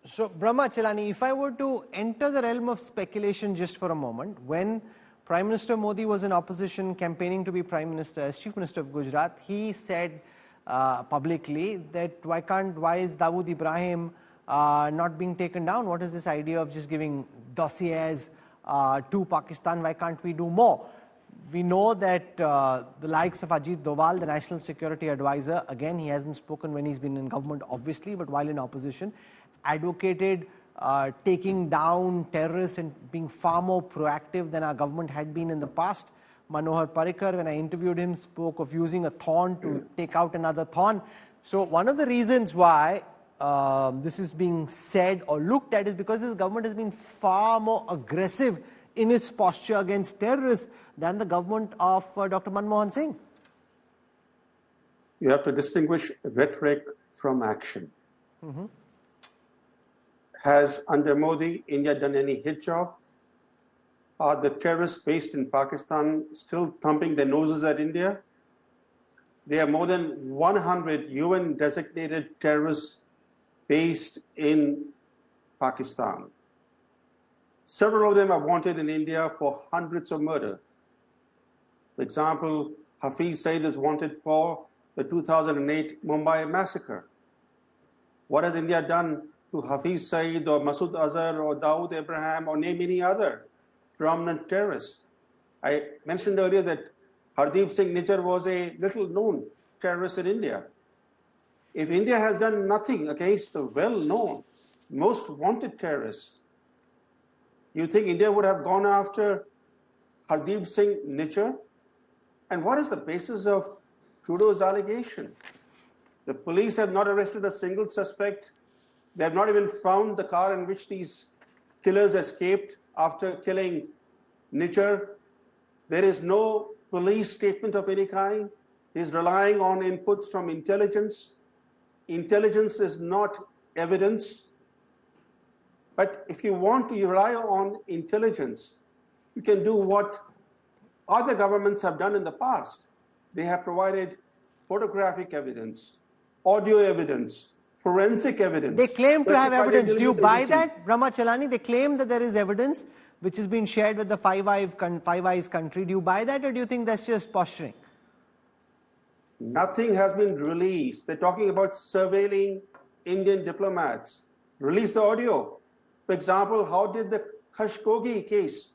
So, Brahma Chelani, if I were to enter the realm of speculation just for a moment, when Prime Minister Modi was in opposition campaigning to be Prime Minister as Chief Minister of Gujarat, he said publicly that why is Dawood Ibrahim not being taken down? What is this idea of just giving dossiers to Pakistan? Why can't we do more? We know that the likes of Ajit Doval, the National Security Advisor, again, he hasn't spoken when he's been in government, obviously, but while in opposition, advocated taking down terrorists and being far more proactive than our government had been in the past. Manohar Parrikar, when I interviewed him, spoke of using a thorn to take out another thorn. So one of the reasons why this is being said or looked at is because this government has been far more aggressive in its posture against terrorists than the government of Dr. Manmohan Singh. You have to distinguish rhetoric from action. Mm-hmm. Has, under Modi, India done any hit job? Are the terrorists based in Pakistan still thumping their noses at India? There are more than 100 UN-designated terrorists based in Pakistan. Several of them are wanted in India for hundreds of murder. For example, Hafiz Saeed is wanted for the 2008 Mumbai massacre. What has India done to Hafiz Saeed or Masood Azhar or Dawood Ibrahim or name any other prominent terrorists? I mentioned earlier that Hardeep Singh Nijjar was a little-known terrorist in India. If India has done nothing against the well-known, most wanted terrorists, you think India would have gone after Hardeep Singh Nijjar? And what is the basis of Trudeau's allegation? The police have not arrested a single suspect. They have not even found the car in which these killers escaped after killing Nijjar. There is no police statement of any kind. He's relying on inputs from intelligence. Intelligence is not evidence. But if you want to rely on intelligence, you can do what other governments have done in the past. They have provided photographic evidence, audio evidence, forensic evidence. They claim to have evidence. Do you buy that, Brahma Chelani? They claim that there is evidence which is being shared with the Five Eyes country. Do you buy that, or do you think that's just posturing? Nothing has been released. They're talking about surveilling Indian diplomats. Release the audio. For example, how did the Khashoggi case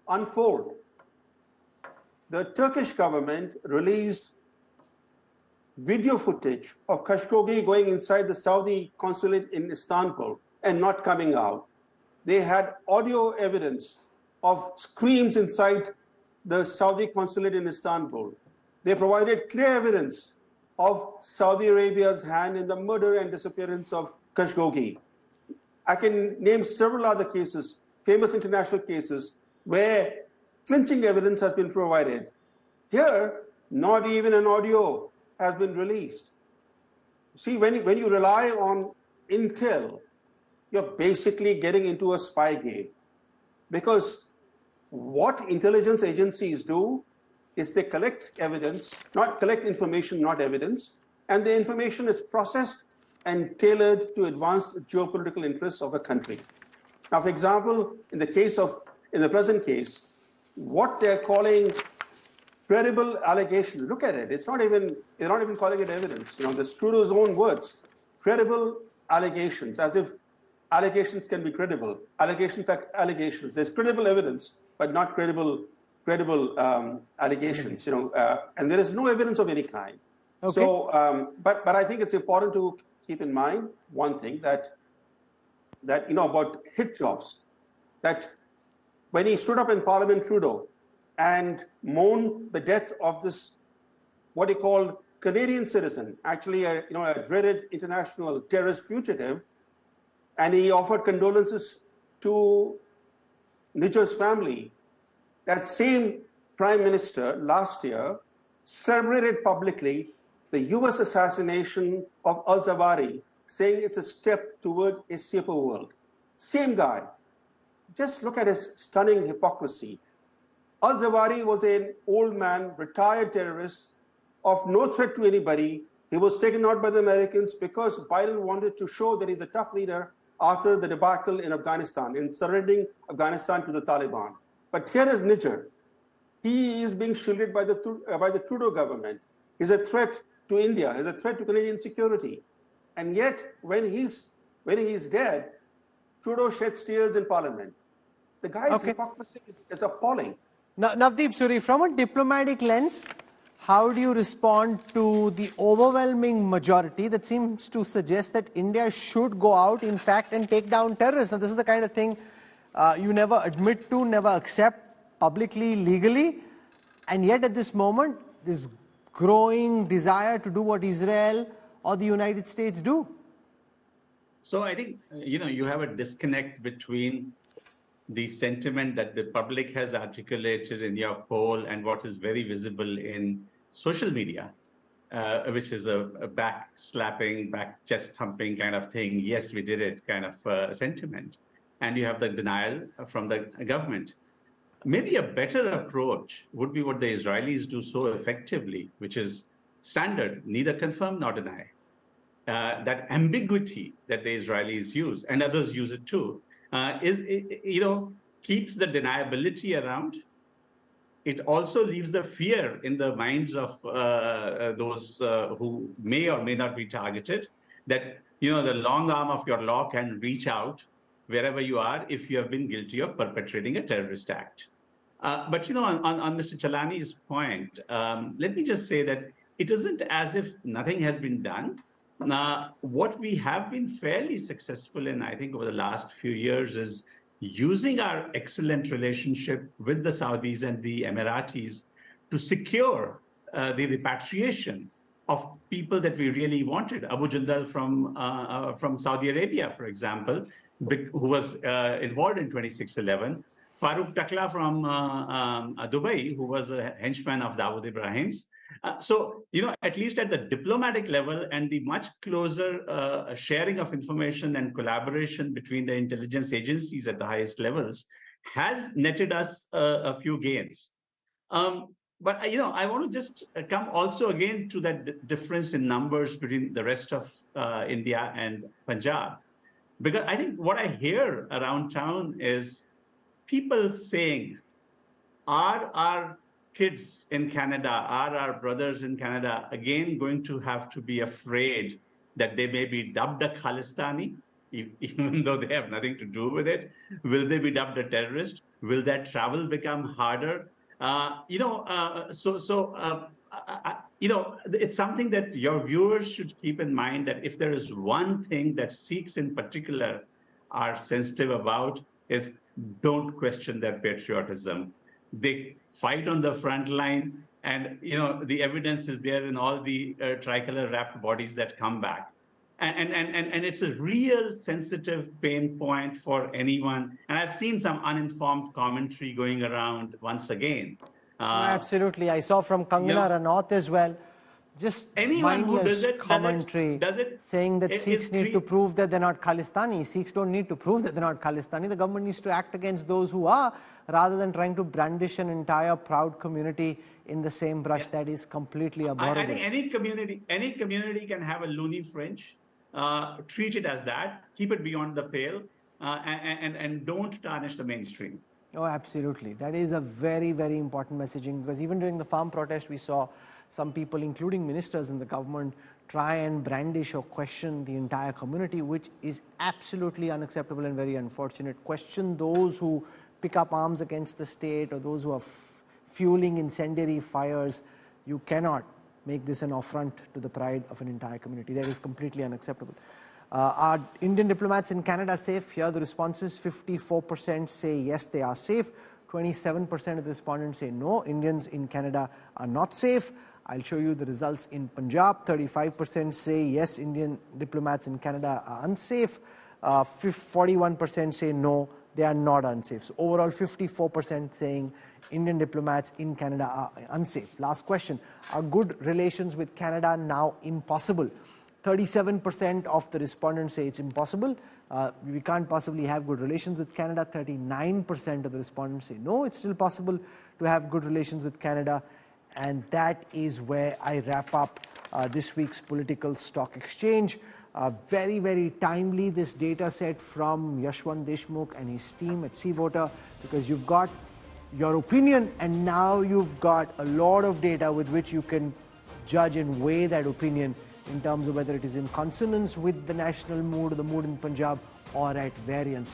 unfold? The Turkish government released video footage of Khashoggi going inside the Saudi consulate in Istanbul and not coming out. They had audio evidence of screams inside the Saudi consulate in Istanbul. They provided clear evidence of Saudi Arabia's hand in the murder and disappearance of Khashoggi. I can name several other cases, famous international cases, where clinching evidence has been provided. Here, not even an audio has been released. See, when you rely on intel, you're basically getting into a spy game. Because what intelligence agencies do is they collect evidence, not collect information, not evidence, and the information is processed and tailored to advance the geopolitical interests of a country. Now, for example, in the present case, what they're calling credible allegations, look at it. They're not even calling it evidence. That's Trudeau's own words. Credible allegations, as if allegations can be credible. Allegations are allegations. There's credible evidence, but not credible allegations. And there is no evidence of any kind. Okay. So, but I think it's important to keep in mind one thing that about hit jobs, that when he stood up in Parliament, Trudeau, and mourned the death of this, what he called Canadian citizen, actually a dreaded international terrorist fugitive, and he offered condolences to Nijjar's family. That same Prime Minister last year celebrated publicly the US assassination of al-Zawahiri, saying it's a step toward a safer world. Same guy. Just look at his stunning hypocrisy. Al-Zawahiri was an old man, retired terrorist, of no threat to anybody, He was taken out by the Americans because Biden wanted to show that he's a tough leader after the debacle in Afghanistan, in surrendering Afghanistan to the Taliban. But here is Niger. He is being shielded by the Trudeau government. He's a threat to India. He's a threat to Canadian security. And yet, when he's dead, Trudeau sheds tears in Parliament. The guy's hypocrisy is appalling. Now, Navdeep Suri, from a diplomatic lens, how do you respond to the overwhelming majority that seems to suggest that India should go out, in fact, and take down terrorists? Now, this is the kind of thing you never admit to, never accept publicly, legally, and yet at this moment, this growing desire to do what Israel or the United States do. So I think, you have a disconnect between the sentiment that the public has articulated in your poll and what is very visible in social media, which is a back-slapping, back-chest-thumping kind of thing, yes, we did it kind of sentiment. And you have the denial from the government. Maybe a better approach would be what the Israelis do so effectively, which is standard, neither confirm nor deny. That ambiguity that the Israelis use, and others use it too, keeps the deniability around. It also leaves the fear in the minds of those who may or may not be targeted, that the long arm of your law can reach out wherever you are if you have been guilty of perpetrating a terrorist act. But on Mr. Chalani's point, let me just say that it isn't as if nothing has been done. What we have been fairly successful in, I think, over the last few years is using our excellent relationship with the Saudis and the Emiratis to secure the repatriation of people that we really wanted. Abu Jandal from Saudi Arabia, for example, who was involved in 26/11. Farooq Takla from Dubai, who was a henchman of Dawood Ibrahim's. So, at least at the diplomatic level and the much closer sharing of information and collaboration between the intelligence agencies at the highest levels has netted us a few gains. But, I want to just come also again to that difference in numbers between the rest of India and Punjab. Because I think what I hear around town is people saying, are our kids in Canada, are our brothers in Canada again going to have to be afraid that they may be dubbed a Khalistani, even though they have nothing to do with it? Will they be dubbed a terrorist? Will that travel become harder? It's something that your viewers should keep in mind, that if there is one thing that Sikhs in particular are sensitive about, is don't question their patriotism. They fight on the front line, and the evidence is there in all the tricolor wrapped bodies that come back. And it's a real sensitive pain point for anyone. And I've seen some uninformed commentary going around once again. Absolutely. I saw from Kangana Ranaut as well. Just anyone who does it, commentary saying that Sikhs need to prove that they're not Khalistani. Sikhs don't need to prove that they're not Khalistani. The government needs to act against those who are, rather than trying to brandish an entire proud community in the same brush. That is completely abhorrent. I think any community can have a loony fringe. Treat it as that. Keep it beyond the pale, and don't tarnish the mainstream. Oh, absolutely. That is a very, very important messaging, because even during the farm protest, we saw some people, including ministers in the government, try and brandish or question the entire community, which is absolutely unacceptable and very unfortunate. Question those who pick up arms against the state, or those who are fueling incendiary fires. You cannot make this an affront to the pride of an entire community. That is completely unacceptable. Are Indian diplomats in Canada safe? Here are the responses. 54% say yes, they are safe. 27% of the respondents say no, Indians in Canada are not safe. I'll show you the results in Punjab. 35% say yes, Indian diplomats in Canada are unsafe. 41% say no, they are not unsafe. So overall, 54% saying Indian diplomats in Canada are unsafe. Last question. Are good relations with Canada now impossible? 37% of the respondents say it's impossible. We can't possibly have good relations with Canada. 39% of the respondents say no, it's still possible to have good relations with Canada. And that is where I wrap up this week's Political Stock Exchange. Very, very timely, this data set from Yashwant Deshmukh and his team at C-Voter, because you've got your opinion and now you've got a lot of data with which you can judge and weigh that opinion in terms of whether it is in consonance with the national mood or the mood in Punjab or at variance.